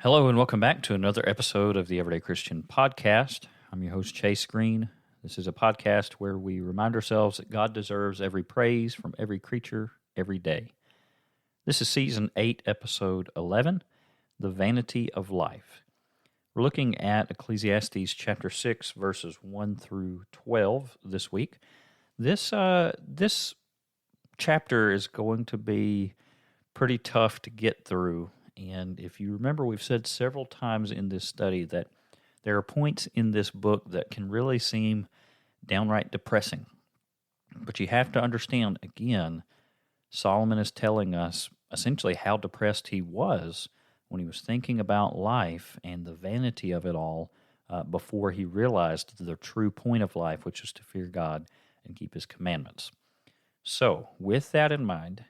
Hello and welcome back to another episode of the Everyday Christian Podcast. I'm your host, Chase Green. This is a podcast where we remind ourselves that God deserves every praise from every creature every day. This is Season 8, Episode 11, The Vanity of Life. We're looking at Ecclesiastes chapter 6, verses 1 through 12 this week. This chapter is going to be pretty tough to get through. And if you remember, we've said several times in this study that there are points in this book that can really seem downright depressing. But you have to understand, again, Solomon is telling us essentially how depressed he was when he was thinking about life and the vanity of it all before he realized the true point of life, which is to fear God and keep His commandments. So, with that in mind,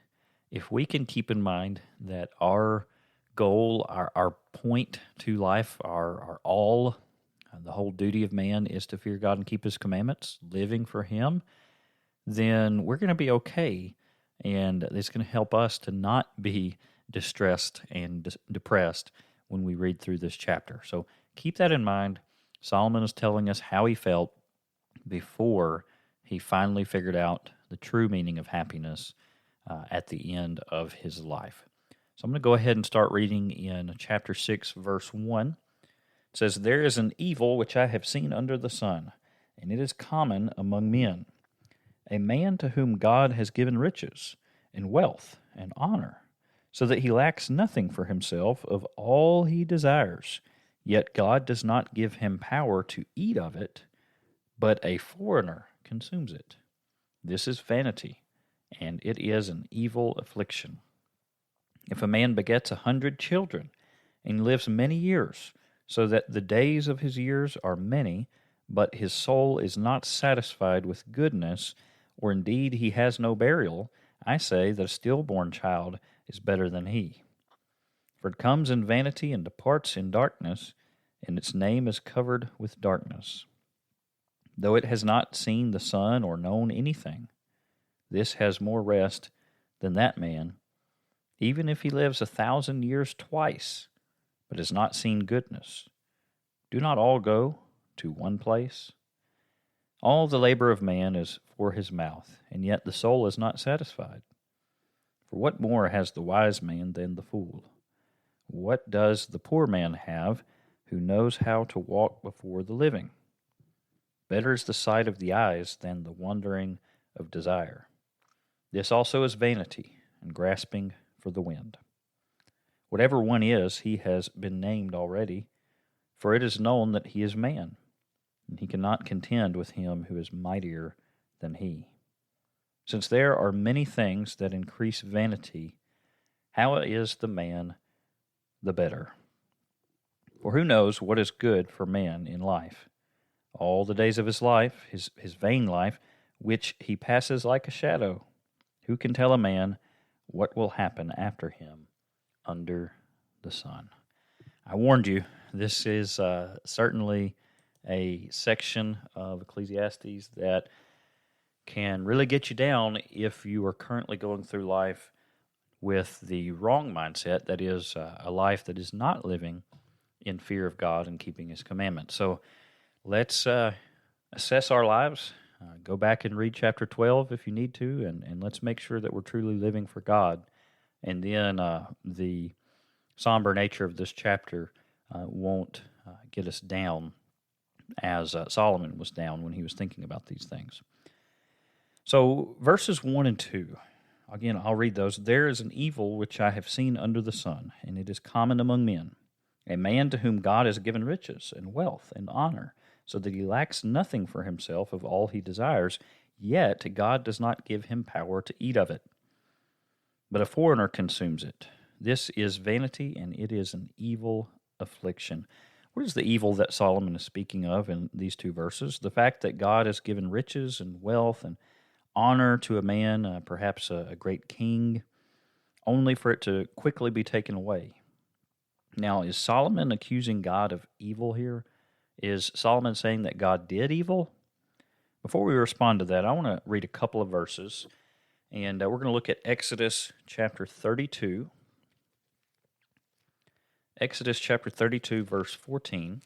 if we can keep in mind that our goal, our point to life, our all, the whole duty of man is to fear God and keep His commandments, living for Him, then we're going to be okay, and it's going to help us to not be distressed and depressed when we read through this chapter. So keep that in mind. Solomon is telling us how he felt before he finally figured out the true meaning of happiness at the end of his life. So I'm going to go ahead and start reading in chapter 6, verse 1. It says, "There is an evil which I have seen under the sun, and it is common among men. A man to whom God has given riches, and wealth, and honor, so that he lacks nothing for himself of all he desires. Yet God does not give him power to eat of it, but a foreigner consumes it. This is vanity, and it is an evil affliction. If a man begets 100 children, and lives many years, so that the days of his years are many, but his soul is not satisfied with goodness, or indeed he has no burial, I say that a stillborn child is better than he. For it comes in vanity and departs in darkness, and its name is covered with darkness. Though it has not seen the sun or known anything, this has more rest than that man, even if he lives 1,000 years twice, but has not seen goodness. Do not all go to one place? All the labor of man is for his mouth, and yet the soul is not satisfied. For what more has the wise man than the fool? What does the poor man have who knows how to walk before the living? Better is the sight of the eyes than the wandering of desire. This also is vanity, and grasping for the wind. Whatever one is, he has been named already, for it is known that he is man, and he cannot contend with him who is mightier than he. Since there are many things that increase vanity, how is the man the better? For who knows what is good for man in life? All the days of his life, his vain life, which he passes like a shadow. Who can tell a man what will happen after him under the sun?" I warned you, this is certainly a section of Ecclesiastes that can really get you down if you are currently going through life with the wrong mindset, that is, a life that is not living in fear of God and keeping His commandments. So let's assess our lives. Go back and read chapter 12 if you need to, and let's make sure that we're truly living for God. And then the somber nature of this chapter won't get us down as Solomon was down when he was thinking about these things. So verses 1 and 2, again, I'll read those. "There is an evil which I have seen under the sun, and it is common among men. A man to whom God has given riches and wealth and honor, so that he lacks nothing for himself of all he desires, yet God does not give him power to eat of it. But a foreigner consumes it. This is vanity, and it is an evil affliction." What is the evil that Solomon is speaking of in these two verses? The fact that God has given riches and wealth and honor to a man, perhaps a great king, only for it to quickly be taken away. Now, is Solomon accusing God of evil here? Is Solomon saying that God did evil? Before we respond to that, I want to read a couple of verses, and we're going to look at Exodus chapter 32. Exodus chapter 32, verse 14. And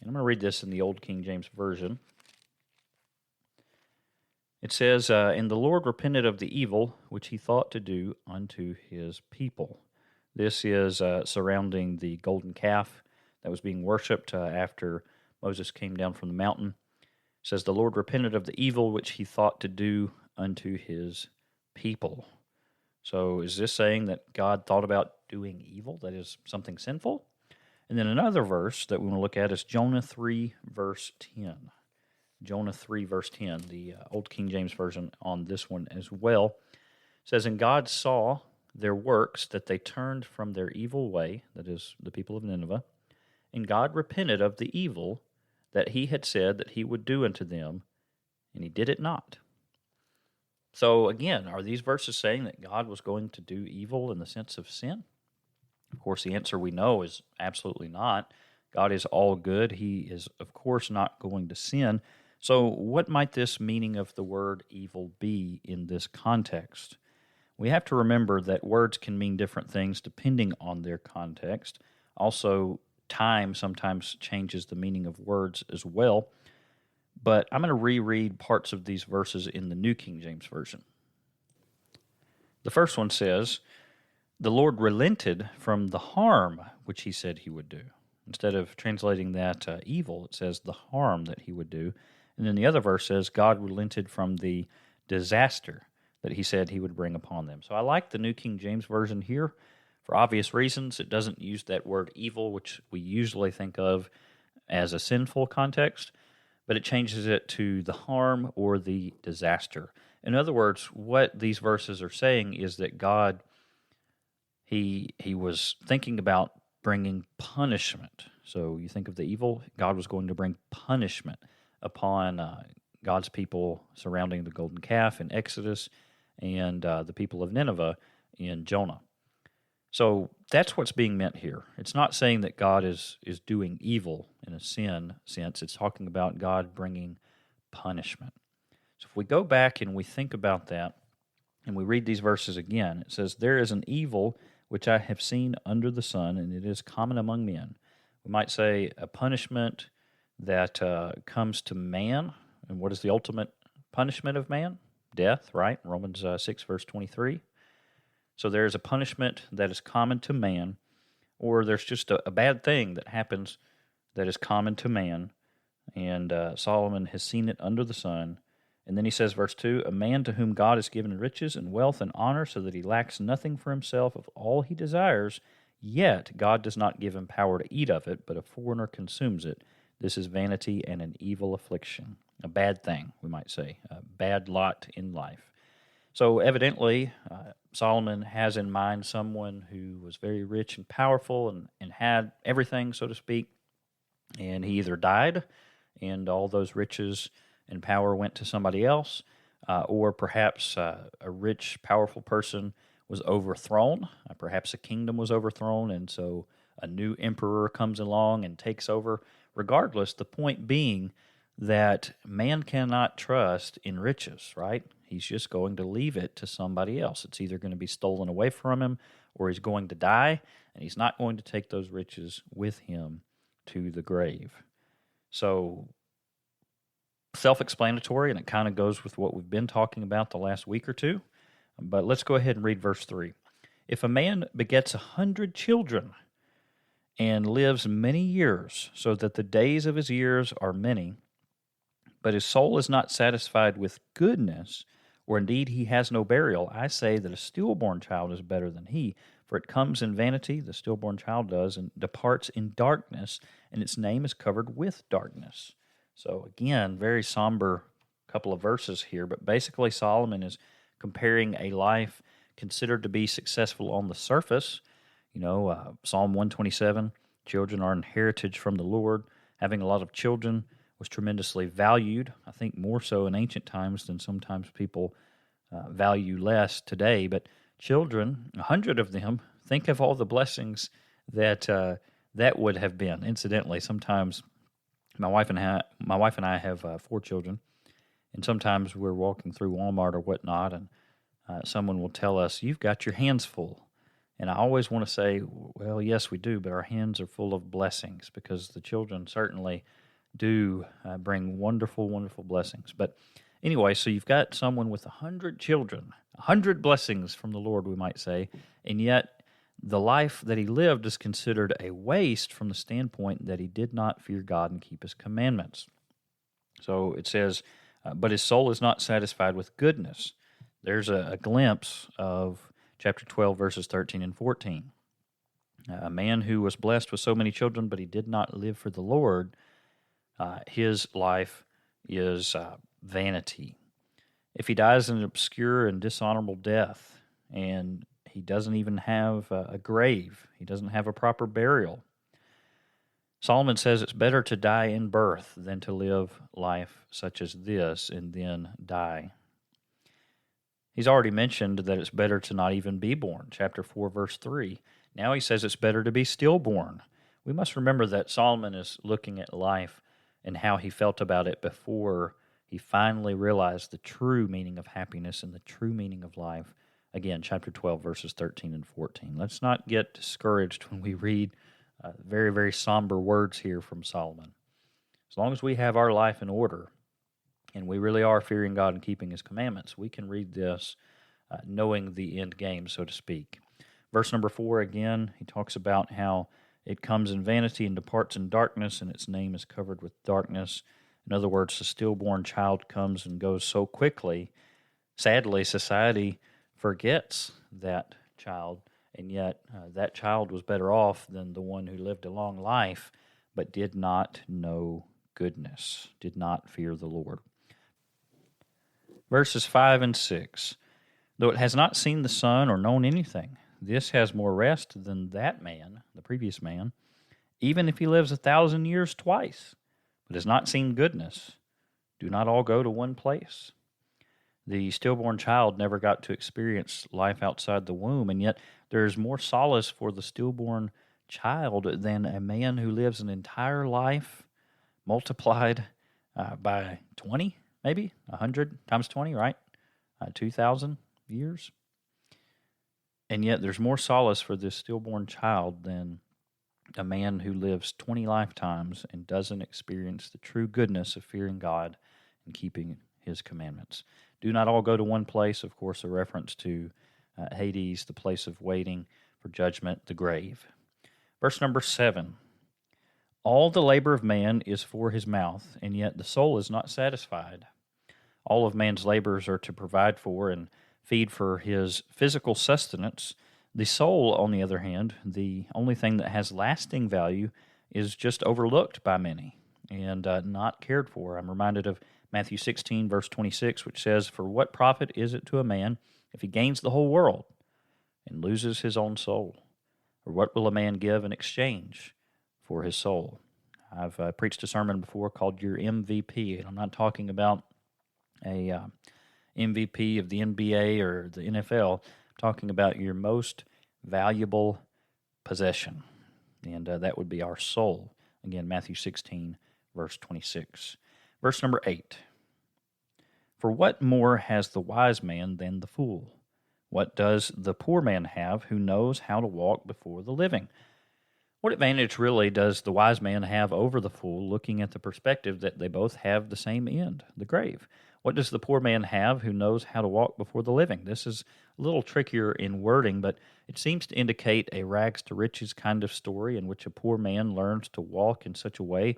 I'm going to read this in the Old King James Version. It says, And the Lord repented of the evil which he thought to do unto his people. This is surrounding the golden calf that was being worshipped after Moses came down from the mountain. It says, The Lord repented of the evil which he thought to do unto his people. So is this saying that God thought about doing evil, that is something sinful? And then another verse that we want to look at is Jonah 3, verse 10. Jonah 3, verse 10, the Old King James Version on this one as well. It says, And God saw their works, that they turned from their evil way, that is, the people of Nineveh, and God repented of the evil that he had said that he would do unto them, and he did it not. So again, are these verses saying that God was going to do evil in the sense of sin? Of course, the answer we know is absolutely not. God is all good. He is, of course, not going to sin. So what might this meaning of the word evil be in this context? We have to remember that words can mean different things depending on their context. Also, time sometimes changes the meaning of words as well. But I'm going to reread parts of these verses in the New King James Version. The first one says, The Lord relented from the harm which he said he would do. Instead of translating that evil, it says the harm that he would do. And then the other verse says, God relented from the disaster that he said he would bring upon them. So I like the New King James Version here for obvious reasons. It doesn't use that word evil, which we usually think of as a sinful context, but it changes it to the harm or the disaster. In other words, what these verses are saying is that God, he was thinking about bringing punishment. So you think of the evil, God was going to bring punishment upon God's people surrounding the golden calf in Exodus and the people of Nineveh in Jonah. So that's what's being meant here. It's not saying that God is doing evil in a sin sense. It's talking about God bringing punishment. So if we go back and we think about that and we read these verses again, it says, There is an evil which I have seen under the sun, and it is common among men. We might say a punishment that comes to man. And what is the ultimate punishment of man? Death, right? Romans 6, verse 23. So there is a punishment that is common to man, or there's just a bad thing that happens that is common to man, and Solomon has seen it under the sun. And then he says, verse 2, A man to whom God has given riches and wealth and honor, so that he lacks nothing for himself of all he desires, yet God does not give him power to eat of it, but a foreigner consumes it. This is vanity and an evil affliction. A bad thing, we might say, a bad lot in life. So evidently, Solomon has in mind someone who was very rich and powerful and had everything, so to speak, and he either died and all those riches and power went to somebody else, or perhaps a rich, powerful person was overthrown. Perhaps a kingdom was overthrown, and so a new emperor comes along and takes over. Regardless, the point being that man cannot trust in riches, right? He's just going to leave it to somebody else. It's either going to be stolen away from him or he's going to die, and he's not going to take those riches with him to the grave. So, self-explanatory, and it kind of goes with what we've been talking about the last week or two. But let's go ahead and read verse 3. If a man begets 100 children and lives many years, so that the days of his years are many, but his soul is not satisfied with goodness, or indeed he has no burial, I say that a stillborn child is better than he, for it comes in vanity, the stillborn child does, and departs in darkness, and its name is covered with darkness. So again, very somber couple of verses here, but basically Solomon is comparing a life considered to be successful on the surface. Psalm 127, children are an heritage from the Lord. Having a lot of children was tremendously valued, I think more so in ancient times than sometimes people value less today. But children, 100 of them, think of all the blessings that that would have been. Incidentally, sometimes my wife and I have 4 children, and sometimes we're walking through Walmart or whatnot, and someone will tell us, "You've got your hands full." And I always want to say, well, yes, we do, but our hands are full of blessings because the children certainly do bring wonderful, wonderful blessings. But anyway, so you've got someone with 100 children, 100 blessings from the Lord, we might say, and yet the life that he lived is considered a waste from the standpoint that he did not fear God and keep his commandments. So it says, but his soul is not satisfied with goodness. There's a glimpse of chapter 12, verses 13 and 14. A man who was blessed with so many children, but he did not live for the Lord, his life is vanity. If he dies an obscure and dishonorable death, and he doesn't even have a grave, he doesn't have a proper burial, Solomon says it's better to die in birth than to live life such as this and then die. He's already mentioned that it's better to not even be born, chapter 4, verse 3. Now he says it's better to be stillborn. We must remember that Solomon is looking at life and how he felt about it before he finally realized the true meaning of happiness and the true meaning of life. Again, chapter 12, verses 13 and 14. Let's not get discouraged when we read very, very somber words here from Solomon. As long as we have our life in order, and we really are fearing God and keeping his commandments, we can read this knowing the end game, so to speak. Verse number 4, again, he talks about how it comes in vanity and departs in darkness, and its name is covered with darkness. In other words, the stillborn child comes and goes so quickly. Sadly, society forgets that child, and yet that child was better off than the one who lived a long life but did not know goodness, did not fear the Lord. Verses 5 and 6, though it has not seen the sun or known anything, this has more rest than that man, the previous man, even if he lives 1,000 years twice, but has not seen goodness. Do not all go to one place? The stillborn child never got to experience life outside the womb, and yet there is more solace for the stillborn child than a man who lives an entire life multiplied by 20, maybe 100 times 20, right? 2,000 years. And yet there's more solace for this stillborn child than a man who lives 20 lifetimes and doesn't experience the true goodness of fearing God and keeping his commandments. Do not all go to one place, of course, a reference to Hades, the place of waiting for judgment, the grave. Verse number 7, all the labor of man is for his mouth, and yet the soul is not satisfied. All of man's labors are to provide for and feed for his physical sustenance. The soul, on the other hand, the only thing that has lasting value, is just overlooked by many and not cared for. I'm reminded of Matthew 16, verse 26, which says, for what profit is it to a man if he gains the whole world and loses his own soul? Or what will a man give in exchange for his soul? I've preached a sermon before called Your MVP, and I'm not talking about a MVP of the NBA or the NFL. I'm talking about your most valuable possession, and that would be our soul. Again, Matthew 16, verse 26. Verse number 8, for what more has the wise man than the fool? What does the poor man have who knows how to walk before the living? What advantage really does the wise man have over the fool, looking at the perspective that they both have the same end, the grave? What does the poor man have who knows how to walk before the living? This is a little trickier in wording, but it seems to indicate a rags to riches kind of story in which a poor man learns to walk in such a way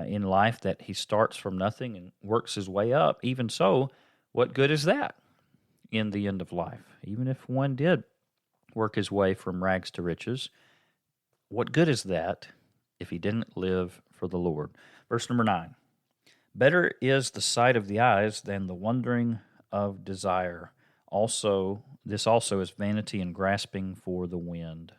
in life that he starts from nothing and works his way up. Even so, what good is that in the end of life? Even if one did work his way from rags to riches, what good is that if he didn't live for the Lord? Verse number 9, better is the sight of the eyes than the wandering of desire. This also is vanity and grasping for the wind.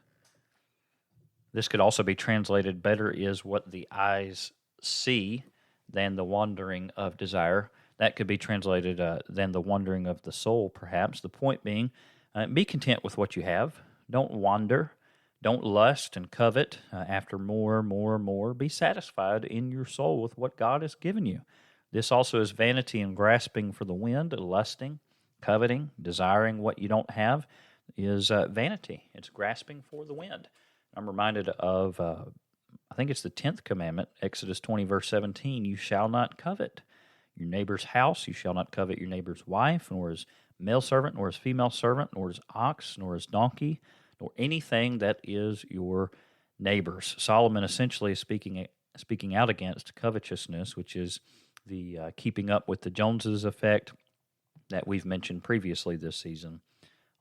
This could also be translated, better is what the eyes see than the wandering of desire. That could be translated than the wandering of the soul, perhaps. The point being, be content with what you have. Don't wander. Don't lust and covet after more. Be satisfied in your soul with what God has given you. This also is vanity and grasping for the wind, lusting, coveting, desiring what you don't have. is vanity. It's grasping for the wind. I'm reminded of, I think it's the 10th commandment, Exodus 20, verse 17, you shall not covet your neighbor's house, you shall not covet your neighbor's wife, nor his male servant, nor his female servant, nor his ox, nor his donkey, nor anything that is your neighbor's. Solomon essentially is speaking out against covetousness, which is the keeping up with the Joneses effect that we've mentioned previously this season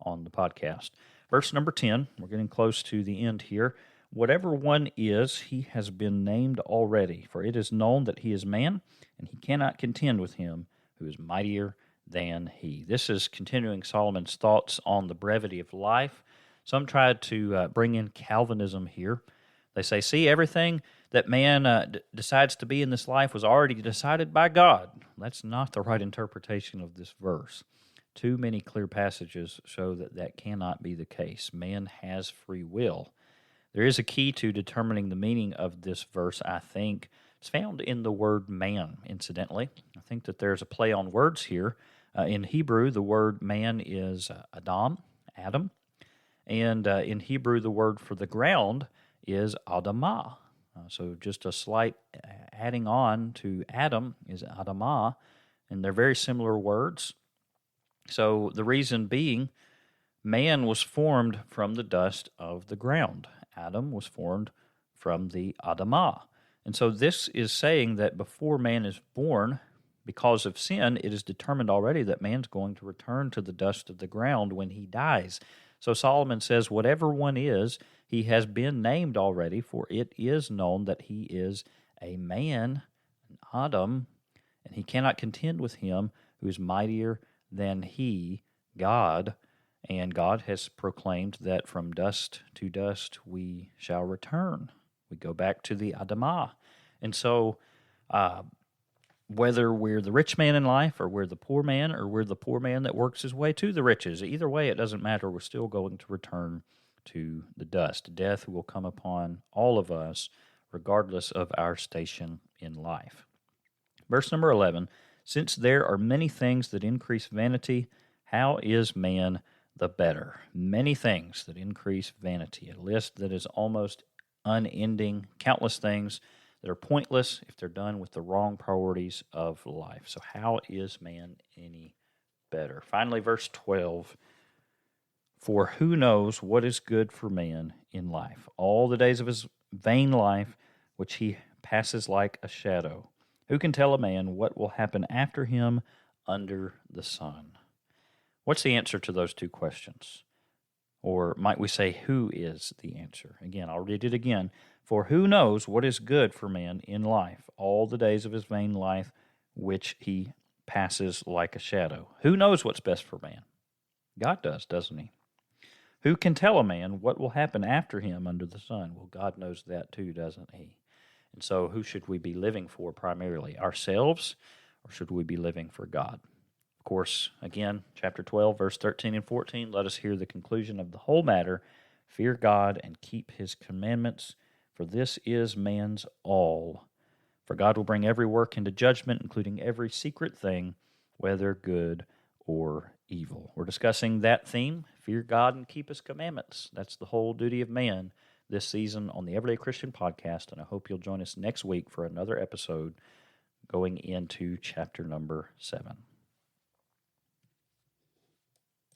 on the podcast. Verse number 10, we're getting close to the end here. Whatever one is, he has been named already, for it is known that he is man, and he cannot contend with him who is mightier than he. This is continuing Solomon's thoughts on the brevity of life. Some tried to bring in Calvinism here. They say, see, everything that man decides to be in this life was already decided by God. That's not the right interpretation of this verse. Too many clear passages show that that cannot be the case. Man has free will. There is a key to determining the meaning of this verse, I think. It's found in the word man, incidentally. I think that there's a play on words here. In Hebrew, the word man is Adam, and in Hebrew, the word for the ground is Adamah. So just a slight adding on to Adam is Adamah, and they're very similar words. So the reason being, man was formed from the dust of the ground. Adam was formed from the Adamah. And so this is saying that before man is born, because of sin, it is determined already that man's going to return to the dust of the ground when he dies. So Solomon says, whatever one is, he has been named already, for it is known that he is a man, an Adam, and he cannot contend with him who is mightier than he, God. And God has proclaimed that from dust to dust we shall return. We go back to the Adamah. And so whether we're the rich man in life or we're the poor man or we're the poor man that works his way to the riches, either way it doesn't matter. We're still going to return to the dust. Death will come upon all of us regardless of our station in life. Verse number 11, since there are many things that increase vanity, how is man the better? Many things that increase vanity, a list that is almost unending, countless things that are pointless if they're done with the wrong priorities of life. So how is man any better? Finally, verse 12, for who knows what is good for man in life? All the days of his vain life, which he passes like a shadow. Who can tell a man what will happen after him under the sun? What's the answer to those two questions? Or might we say, who is the answer? Again, I'll read it again. For who knows what is good for man in life, all the days of his vain life, which he passes like a shadow? Who knows what's best for man? God does, doesn't he? Who can tell a man what will happen after him under the sun? Well, God knows that too, doesn't he? And so who should we be living for primarily? Ourselves, or should we be living for God? Of course, again, chapter 12, verse 13 and 14, let us hear the conclusion of the whole matter. Fear God and keep his commandments, for this is man's all. For God will bring every work into judgment, including every secret thing, whether good or evil. We're discussing that theme, fear God and keep his commandments. That's the whole duty of man this season on the Everyday Christian Podcast, and I hope you'll join us next week for another episode going into chapter number 7.